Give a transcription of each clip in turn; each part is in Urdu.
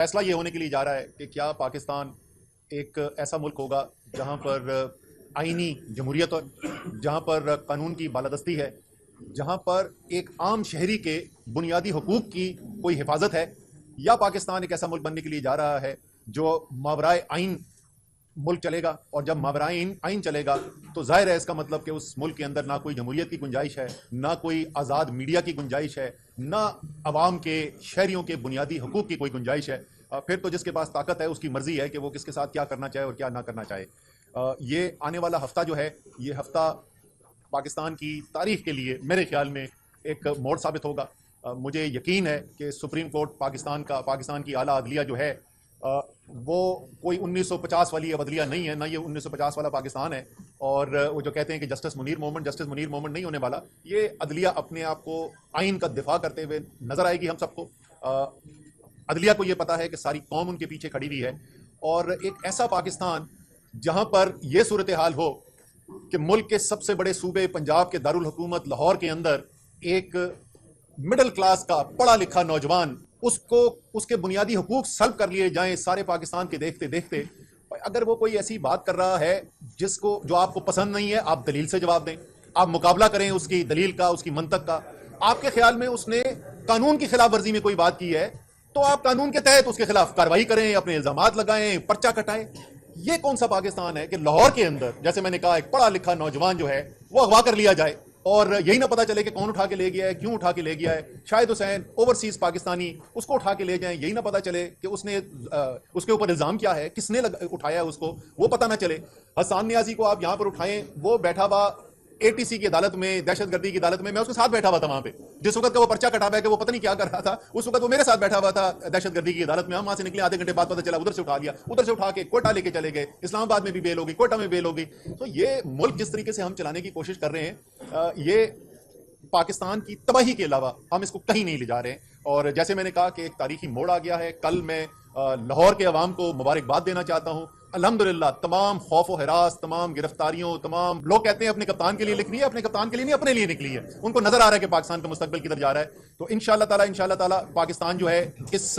فیصلہ یہ ہونے کے لیے جا رہا ہے کہ کیا پاکستان ایک ایسا ملک ہوگا جہاں پر آئینی جمہوریت ہے، جہاں پر قانون کی بالادستی ہے، جہاں پر ایک عام شہری کے بنیادی حقوق کی کوئی حفاظت ہے، یا پاکستان ایک ایسا ملک بننے کے لیے جا رہا ہے جو ماورائے آئین ملک چلے گا، اور جب ماورائے آئین چلے گا تو ظاہر ہے اس کا مطلب کہ اس ملک کے اندر نہ کوئی جمہوریت کی گنجائش ہے، نہ کوئی آزاد میڈیا کی گنجائش ہے، نہ عوام کے شہریوں کے بنیادی حقوق کی کوئی گنجائش ہے۔ پھر تو جس کے پاس طاقت ہے اس کی مرضی ہے کہ وہ کس کے ساتھ کیا کرنا چاہے اور کیا نہ کرنا چاہے۔ یہ آنے والا ہفتہ جو ہے، یہ ہفتہ پاکستان کی تاریخ کے لیے میرے خیال میں ایک موڑ ثابت ہوگا۔ مجھے یقین ہے کہ سپریم کورٹ پاکستان کی اعلیٰ عدلیہ جو ہے وہ کوئی 1950 والی عدلیہ نہیں ہے، نہ یہ 1950 والا پاکستان ہے۔ اور وہ جو کہتے ہیں کہ جسٹس منیر مومنٹ نہیں ہونے والا، یہ عدلیہ اپنے آپ کو آئین کا دفاع کرتے ہوئے نظر آئے گی ہم سب کو۔ عدلیہ کو یہ پتا ہے کہ ساری قوم ان کے پیچھے کھڑی ہوئی ہے، اور ایک ایسا پاکستان جہاں پر یہ صورتحال ہو کہ ملک کے سب سے بڑے صوبے پنجاب کے دارالحکومت لاہور کے اندر ایک مڈل کلاس کا پڑھا لکھا نوجوان اس کے بنیادی حقوق سلب کر لیے جائیں سارے پاکستان کے دیکھتے دیکھتے۔ اگر وہ کوئی ایسی بات کر رہا ہے جو آپ کو پسند نہیں ہے، آپ دلیل سے جواب دیں، آپ مقابلہ کریں اس کی دلیل کا، اس کی منطق کا۔ آپ کے خیال میں اس نے قانون کی خلاف ورزی میں کوئی بات کی ہے تو آپ قانون کے تحت اس کے خلاف کارروائی کریں، اپنے الزامات لگائیں، پرچہ کٹائیں۔ یہ کون سا پاکستان ہے کہ لاہور کے اندر، جیسے میں نے کہا، ایک پڑھا لکھا نوجوان جو ہے وہ اغوا کر لیا جائے اور یہی نہ پتا چلے کہ کون اٹھا کے لے گیا ہے، کیوں اٹھا کے لے گیا ہے؟ شاہد حسین اوورسیز پاکستانی، اس کو اٹھا کے لے جائیں، یہی نہ پتا چلے کہ اس کے اوپر الزام کیا ہے، کس نے اٹھایا اس کو، وہ پتہ نہ چلے۔ حسان نیازی کو آپ یہاں پر اٹھائیں، وہ بیٹھا ہوا ATC کی عدالت میں، دہشت گردی کی عدالت میں اس کے ساتھ بیٹھا ہوا تھا وہاں پہ، جس وقت کا وہ پرچہ کٹا ہوا ہے کہ وہ پتہ نہیں کیا کر رہا تھا، اس وقت وہ میرے ساتھ بیٹھا ہوا تھا دہشت گردی کی عدالت میں۔ ہم وہاں سے نکلے، آدھے گھنٹے بعد پتہ چلا ادھر سے اٹھا لیا، ادھر سے اٹھا کے کوئٹہ لے کے چلے گئے، اسلام آباد میں بھی بیل ہوگی، کوئٹہ میں بیل ہوگی۔ تو یہ ملک جس طریقے سے ہم چلانے کی کوشش کر رہے ہیں، یہ پاکستان کی تباہی کے علاوہ ہم اس کو کہیں نہیں لے جا رہے ہیں۔ اور جیسے میں نے کہا کہ ایک تاریخی موڑ آ گیا ہے۔ کل میں لاہور کے عوام کو مبارکباد دینا چاہتا ہوں۔ الحمدللہ تمام خوف و ہراس، تمام گرفتاریوں، تمام لوگ کہتے ہیں اپنے کپتان کے لیے نکلی ہے، اپنے کپتان کے لیے نہیں، اپنے لیے نکلی ہے۔ ان کو نظر آ رہا ہے کہ پاکستان کا مستقبل کدھر جا رہا ہے۔ تو انشاءاللہ تعالی پاکستان جو ہے اس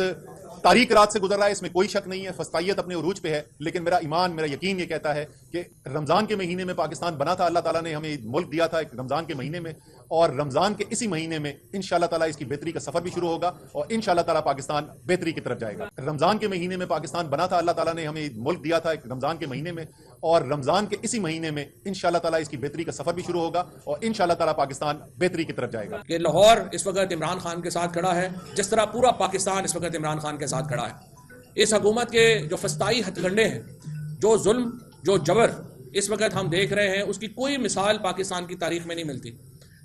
تاریک رات سے گزر رہا ہے، اس میں کوئی شک نہیں ہے، فسطائیت اپنے عروج پہ ہے۔ لیکن میرا ایمان، میرا یقین یہ کہتا ہے کہ رمضان کے مہینے میں پاکستان بنا تھا، اللہ تعالیٰ نے ہمیں ملک دیا تھا ایک رمضان کے مہینے میں، اور رمضان کے اسی مہینے میں انشاءاللہ تعالیٰ اس کی بہتری کا سفر بھی شروع ہوگا، اور انشاءاللہ تعالیٰ پاکستان بہتری کی طرف جائے گا۔ رمضان کے مہینے میں پاکستان بنا تھا، اللہ تعالیٰ نے ہمیں ملک دیا تھا ایک رمضان کے مہینے میں، اور رمضان کے اسی مہینے میں انشاءاللہ تعالیٰ اس کی بہتری کا سفر بھی شروع ہوگا، اور انشاءاللہ تعالیٰ پاکستان بہتری کی طرف جائے گا۔ کہ لاہور اس وقت عمران خان کے ساتھ کھڑا ہے، جس طرح پورا پاکستان اس وقت عمران خان کے ساتھ کھڑا ہے۔ اس حکومت کے جو فسطائی ہتھ کنڈے ہیں، جو ظلم، جو جبر اس وقت ہم دیکھ رہے ہیں، اس کی کوئی مثال پاکستان کی تاریخ میں نہیں ملتی۔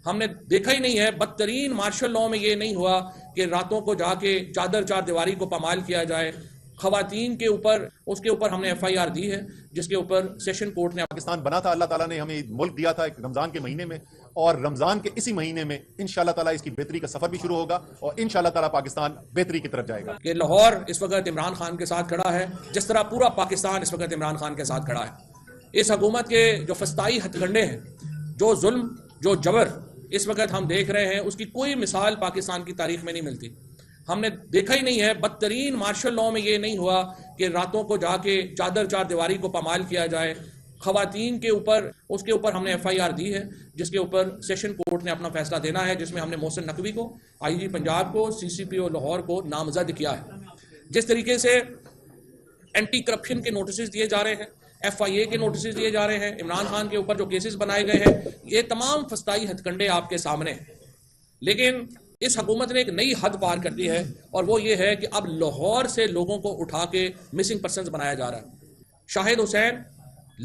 ہم نے دیکھا ہی نہیں ہے، بدترین مارشل لاء میں یہ نہیں ہوا کہ راتوں کو جا کے چار دیواری کو پامال کیا جائے۔ خواتین کے اوپر ہم نے FIR دی ہے، جس کے اوپر سیشن کورٹ نے پاکستان بنا تھا، اللہ تعالیٰ نے ہمیں ملک دیا تھا ایک رمضان کے مہینے میں، اور رمضان کے اسی مہینے میں انشاءاللہ تعالیٰ اس کی بہتری کا سفر بھی شروع ہوگا، اور انشاءاللہ تعالیٰ پاکستان بہتری کی طرف جائے گا۔ کہ لاہور اس وقت عمران خان کے ساتھ کھڑا ہے، جس طرح پورا پاکستان اس وقت عمران خان کے ساتھ کھڑا ہے۔ اس حکومت کے جو فسطائی ہتھ کنڈے ہیں، جو ظلم، جو جبر اس وقت ہم دیکھ رہے ہیں، اس کی کوئی مثال پاکستان کی تاریخ میں نہیں ملتی۔ ہم نے دیکھا ہی نہیں ہے، بدترین مارشل لاء میں یہ نہیں ہوا کہ راتوں کو جا کے چار دیواری کو پامال کیا جائے۔ خواتین کے اوپر ہم نے FIR دی ہے، جس کے اوپر سیشن کورٹ نے اپنا فیصلہ دینا ہے، جس میں ہم نے محسن نقوی کو، IG پنجاب کو، CCPO لاہور کو نامزد کیا ہے۔ جس طریقے سے اینٹی کرپشن کے نوٹسز دیے جا رہے ہیں، FIA کے نوٹسز دیے جا رہے ہیں، عمران خان کے اوپر جو کیسز بنائے گئے ہیں، یہ تمام فسطائی ہتھ کنڈے آپ کے سامنے ہیں۔ لیکن اس حکومت نے ایک نئی حد پار کر دی ہے، اور وہ یہ ہے کہ اب لاہور سے لوگوں کو اٹھا کے مسنگ پرسنز بنایا جا رہا ہے۔ شاہد حسین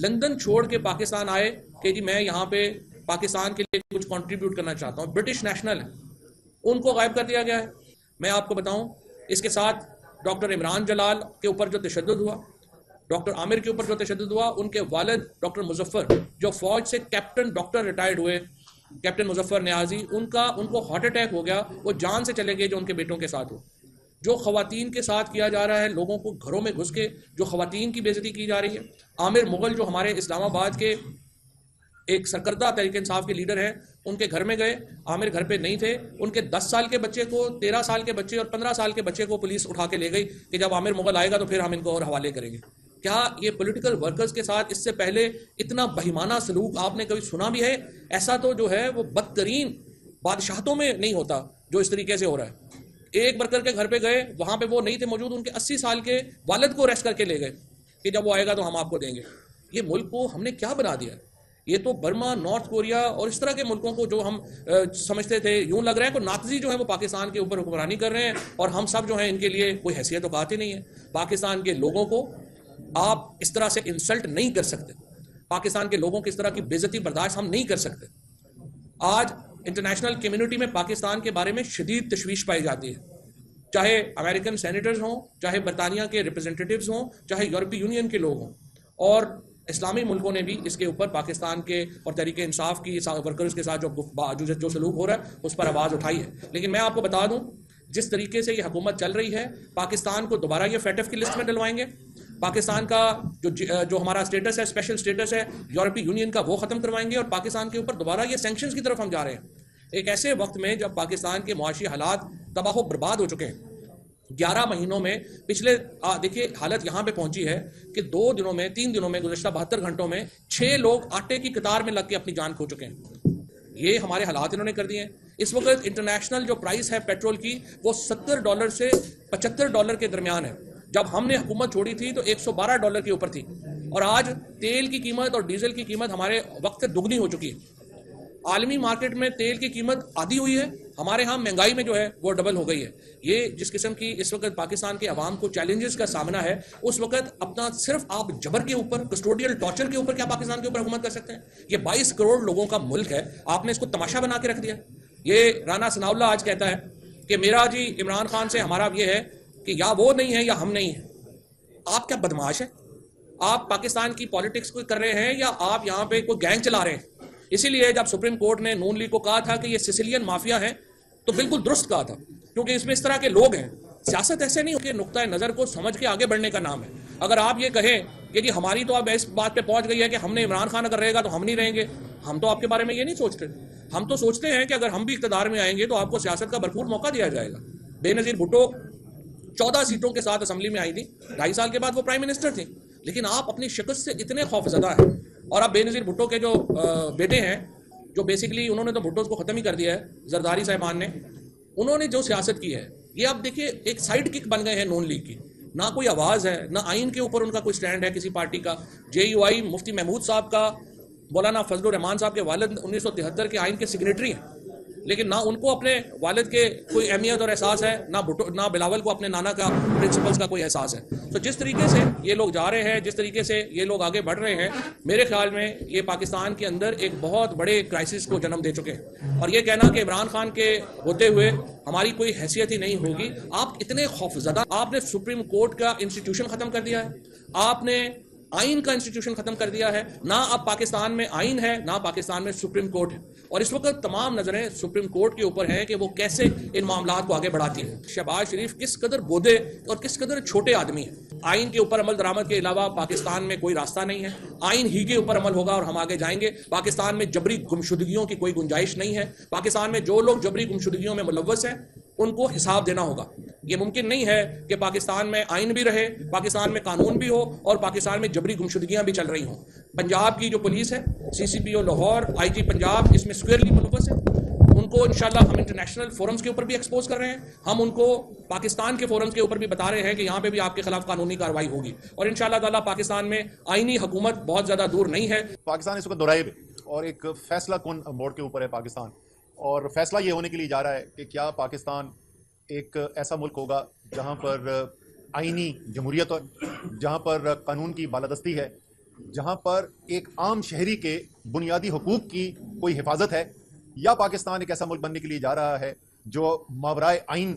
لندن چھوڑ کے پاکستان آئے کہ جی میں یہاں پہ پاکستان کے لیے کچھ کنٹریبیوٹ کرنا چاہتا ہوں، برٹش نیشنل ہے، ان کو غائب کر دیا گیا ہے۔ میں آپ کو بتاؤں، اس کے ساتھ ڈاکٹر عمران جلال کے اوپر جو تشدد ہوا، ڈاکٹر عامر کے اوپر جو تشدد ہوا، ان کے والد ڈاکٹر مظفر جو فوج سے کیپٹن ڈاکٹر ریٹائرڈ ہوئے، کیپٹن مظفر نیازی، ان کو ہارٹ اٹیک ہو گیا، وہ جان سے چلے گئے جو ان کے بیٹوں کے ساتھ ہو۔ جو خواتین کے ساتھ کیا جا رہا ہے، لوگوں کو گھروں میں گھس کے جو خواتین کی بے عزتی کی جا رہی ہے۔ عامر مغل جو ہمارے اسلام آباد کے ایک سرکردہ تحریک انصاف کے لیڈر ہیں، ان کے گھر میں گئے، عامر گھر پہ نہیں تھے، ان کے 10 سال کے بچے کو، 13 سال کے بچے اور 15 سال کے بچے کو پولیس اٹھا کے لے گئی کہ جب عامر مغل آئے گا تو پھر ہم ان کو اور حوالے کریں گے۔ کیا یہ پولیٹیکل ورکرز کے ساتھ اس سے پہلے اتنا بہیمانہ سلوک آپ نے کبھی سنا بھی ہے؟ ایسا تو جو ہے وہ بدترین بادشاہتوں میں نہیں ہوتا جو اس طریقے سے ہو رہا ہے۔ ایک ورکر کے گھر پہ گئے، وہاں پہ وہ نہیں تھے موجود، ان کے 80 سال کے والد کو اریسٹ کر کے لے گئے کہ جب وہ آئے گا تو ہم آپ کو دیں گے۔ یہ ملک کو ہم نے کیا بنا دیا؟ یہ تو برما، نارتھ کوریا اور اس طرح کے ملکوں کو جو ہم سمجھتے تھے، یوں لگ رہا ہے کہ ناتزی جو ہے وہ پاکستان کے اوپر حکمرانی کر رہے ہیں اور ہم سب جو ہیں ان کے لیے کوئی حیثیت اوقات ہی نہیں ہے۔ پاکستان کے لوگوں کو آپ اس طرح سے انسلٹ نہیں کر سکتے، پاکستان کے لوگوں کی اس طرح کی بے عزتی برداشت ہم نہیں کر سکتے۔ آج انٹرنیشنل کمیونٹی میں پاکستان کے بارے میں شدید تشویش پائی جاتی ہے، چاہے امریکن سینیٹرز ہوں، چاہے برطانیہ کے ریپرزنٹیٹیوز ہوں، چاہے یورپی یونین کے لوگ ہوں، اور اسلامی ملکوں نے بھی اس کے اوپر پاکستان کے اور تحریک انصاف کی ورکرز کے ساتھ جو سلوک ہو رہا ہے اس پر آواز اٹھائی ہے۔ لیکن میں آپ کو بتا دوں، جس طریقے سے یہ حکومت چل رہی ہے، پاکستان کو دوبارہ یہ فیٹف کی لسٹ میں ڈلوائیں گے۔ پاکستان کا جو ہمارا سٹیٹس ہے، اسپیشل سٹیٹس ہے یورپی یونین کا، وہ ختم کروائیں گے، اور پاکستان کے اوپر دوبارہ یہ سینکشنز کی طرف ہم جا رہے ہیں ایک ایسے وقت میں جب پاکستان کے معاشی حالات تباہ و برباد ہو چکے ہیں۔ 11 مہینوں میں پچھلے دیکھیے حالت یہاں پہ پہنچی ہے کہ 3 دنوں میں گزشتہ 72 گھنٹوں میں 6 لوگ آٹے کی قطار میں لگ کے اپنی جان کھو چکے ہیں۔ یہ ہمارے حالات انہوں نے کر دیے ہیں۔ اس وقت انٹرنیشنل جو پرائس ہے پیٹرول کی وہ $70 سے $75 کے درمیان ہے۔ جب ہم نے حکومت چھوڑی تھی تو $112 کے اوپر تھی، اور آج تیل کی قیمت اور ڈیزل کی قیمت ہمارے وقت سے دگنی ہو چکی ہے۔ عالمی مارکیٹ میں تیل کی قیمت آدھی ہوئی ہے، ہمارے ہاں مہنگائی میں جو ہے وہ ڈبل ہو گئی ہے۔ یہ جس قسم کی اس وقت پاکستان کے عوام کو چیلنجز کا سامنا ہے، اس وقت اپنا صرف آپ جبر کے اوپر، کسٹوڈیل ٹارچر کے اوپر کیا پاکستان کے اوپر حکومت کر سکتے ہیں؟ یہ 22 کروڑ لوگوں کا ملک ہے، آپ نے اس کو تماشا بنا کے رکھ دیا۔ یہ رانا ثناء اللہ آج کہتا ہے کہ میرا جی عمران خان سے ہمارا یہ ہے کہ یا وہ نہیں ہے یا ہم نہیں ہیں۔ آپ کیا بدماش ہیں؟ آپ پاکستان کی پالیٹکس کو کر رہے ہیں یا آپ یہاں پہ کوئی گینگ چلا رہے ہیں؟ اسی لیے جب سپریم کورٹ نے نون لیگ کو کہا تھا کہ یہ سسیلین مافیا ہے تو بالکل درست کہا تھا، کیونکہ اس میں اس طرح کے لوگ ہیں۔ سیاست ایسے نہیں ہوتی، نقطۂ نظر کو سمجھ کے آگے بڑھنے کا نام ہے۔ اگر آپ یہ کہیں کہ جی ہماری تو اب اس بات پہ پہنچ گئی ہے کہ ہم نے عمران خان اگر رہے گا تو ہم نہیں رہیں گے، ہم تو آپ کے بارے میں یہ نہیں سوچتے۔ ہم تو سوچتے ہیں کہ اگر ہم بھی اقتدار میں آئیں گے تو آپ کو سیاست کا بھرپور موقع دیا جائے گا۔ بے نظیر بھٹو 14 سیٹوں کے ساتھ اسمبلی میں آئی تھی، 2.5 سال کے بعد وہ پرائم منسٹر تھی، لیکن آپ اپنی شکست سے اتنے خوفزدہ ہیں۔ اور اب بے نظیر بھٹو کے جو بیٹے ہیں، جو بیسیکلی انہوں نے تو بھٹو کو ختم ہی کر دیا ہے، زرداری صاحبان نے، انہوں نے جو سیاست کی ہے یہ اب دیکھیے ایک سائیڈ کک بن گئے ہیں نون لیگ کی۔ نہ کوئی آواز ہے، نہ آئین کے اوپر ان کا کوئی سٹینڈ ہے کسی پارٹی کا۔ JUI مفتی محمود صاحب کا، مولانا فضل الرحمان صاحب کے والد 1973 کے آئین کے سگریٹری ہیں، لیکن نہ ان کو اپنے والد کے کوئی اہمیت اور احساس ہے، نہ بلاول کو اپنے نانا کا پرنسپلز کا کوئی احساس ہے۔ تو جس طریقے سے یہ لوگ جا رہے ہیں، جس طریقے سے یہ لوگ آگے بڑھ رہے ہیں، میرے خیال میں یہ پاکستان کے اندر ایک بہت بڑے کرائسس کو جنم دے چکے ہیں۔ اور یہ کہنا کہ عمران خان کے ہوتے ہوئے ہماری کوئی حیثیت ہی نہیں ہوگی، آپ اتنے خوفزدہ، آپ نے سپریم کورٹ کا انسٹیٹیوشن ختم کر دیا ہے، آپ نے آئین کا انسٹیٹیوشن ختم کر دیا ہے، نہ اب پاکستان میں آئین ہے، نہ پاکستان میں سپریم کورٹ ہے، اور اس وقت تمام نظریں سپریم کورٹ کے اوپر ہیں کہ وہ کیسے ان معاملات کو آگے بڑھاتی ہے۔ شہباز شریف کس قدر بودے اور کس قدر چھوٹے آدمی ہیں۔ آئین کے اوپر عمل درآمد کے علاوہ پاکستان میں کوئی راستہ نہیں ہے، آئین ہی کے اوپر عمل ہوگا اور ہم آگے جائیں گے۔ پاکستان میں جبری گمشدگیوں کی کوئی گنجائش نہیں ہے۔ پاکستان میں جو لوگ جبری گمشدگیوں میں ملوث ہیں ان کو حساب دینا ہوگا۔ یہ ممکن نہیں ہے کہ پاکستان میں آئین بھی رہے، پاکستان میں قانون بھی ہو اور پاکستان میں جبری گمشدگیاں بھی چل رہی ہوں۔ پنجاب کی جو پولیس ہے، CCPO لاہور، IG پنجاب، اس میں سکوئرلی ملوث ہے۔ ان کو انشاءاللہ ہم انٹرنیشنل فورمز کے اوپر بھی ایکسپوز کر رہے ہیں، ہم ان کو پاکستان کے فورمز کے اوپر بھی بتا رہے ہیں کہ یہاں پہ بھی آپ کے خلاف قانونی کارروائی ہوگی، اور انشاءاللہ تعالیٰ پاکستان میں آئینی حکومت بہت زیادہ دور نہیں ہے۔ پاکستان اس وقت دوراہے پہ اور ایک فیصلہ کن موڑ کے اوپر ہے پاکستان، اور فیصلہ یہ ہونے کے لیے جا رہا ہے کہ کیا پاکستان ایک ایسا ملک ہوگا جہاں پر آئینی جمہوریت، جہاں پر قانون کی بالادستی ہے، جہاں پر ایک عام شہری کے بنیادی حقوق کی کوئی حفاظت ہے، یا پاکستان ایک ایسا ملک بننے کے لیے جا رہا ہے جو ماورائے آئین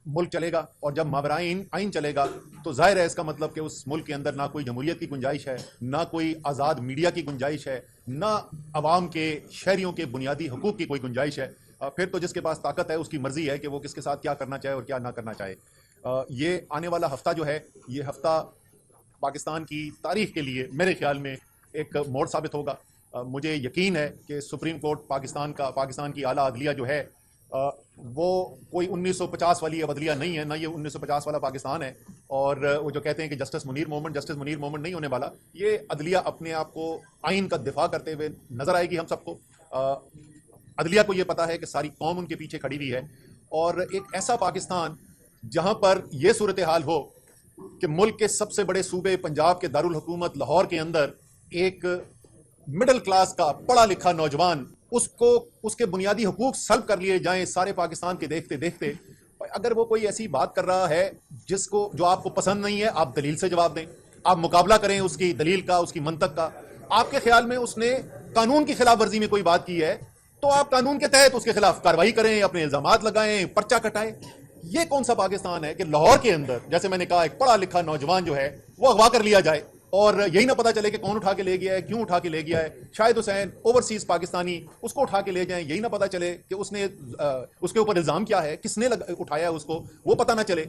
ملک چلے گا، اور جب ماورائے آئین چلے گا تو ظاہر ہے اس کا مطلب کہ اس ملک کے اندر نہ کوئی جمہوریت کی گنجائش ہے، نہ کوئی آزاد میڈیا کی گنجائش ہے، نہ عوام کے شہریوں کے بنیادی حقوق کی کوئی گنجائش ہے۔ پھر تو جس کے پاس طاقت ہے اس کی مرضی ہے کہ وہ کس کے ساتھ کیا کرنا چاہے اور کیا نہ کرنا چاہے۔ یہ آنے والا ہفتہ جو ہے، یہ ہفتہ پاکستان کی تاریخ کے لیے میرے خیال میں ایک موڑ ثابت ہوگا۔ مجھے یقین ہے کہ سپریم کورٹ پاکستان کی اعلیٰ عدلیہ جو ہے وہ کوئی 1950 والی عدلیہ نہیں ہے، نہ یہ 1950 والا پاکستان ہے. اور وہ جو کہتے ہیں کہ جسٹس منیر مومنٹ نہیں ہونے والا، یہ عدلیہ اپنے آپ کو آئین کا دفاع کرتے ہوئے نظر آئے گی ہم سب کو. عدلیہ کو یہ پتا ہے کہ ساری قوم ان کے پیچھے کھڑی ہوئی ہے، اور ایک ایسا پاکستان جہاں پر یہ صورتحال ہو کہ ملک کے سب سے بڑے صوبے پنجاب کے دارالحکومت لاہور کے اندر ایک مڈل کلاس کا پڑھا لکھا نوجوان اس کے بنیادی حقوق سلب کر لیے جائیں سارے پاکستان کے دیکھتے دیکھتے. اگر وہ کوئی ایسی بات کر رہا ہے جو آپ کو پسند نہیں ہے، آپ دلیل سے جواب دیں، آپ مقابلہ کریں اس کی دلیل کا، اس کی منطق کا. آپ کے خیال میں اس نے قانون کی خلاف ورزی میں کوئی بات کی ہے تو آپ قانون کے تحت اس کے خلاف کارروائی کریں، اپنے الزامات لگائیں، پرچہ کٹائیں. یہ کون سا پاکستان ہے کہ لاہور کے اندر جیسے میں نے کہا ایک پڑھا لکھا نوجوان جو ہے وہ اغوا کر لیا جائے اور یہی نہ پتا چلے کہ کون اٹھا کے لے گیا ہے، کیوں اٹھا کے لے گیا ہے. شاہد حسین اوورسیز پاکستانی، اس کو اٹھا کے لے جائیں، یہی نہ پتا چلے کہ اس کے اوپر الزام کیا ہے، کس نے اٹھایا ہے اس کو، وہ پتہ نہ چلے.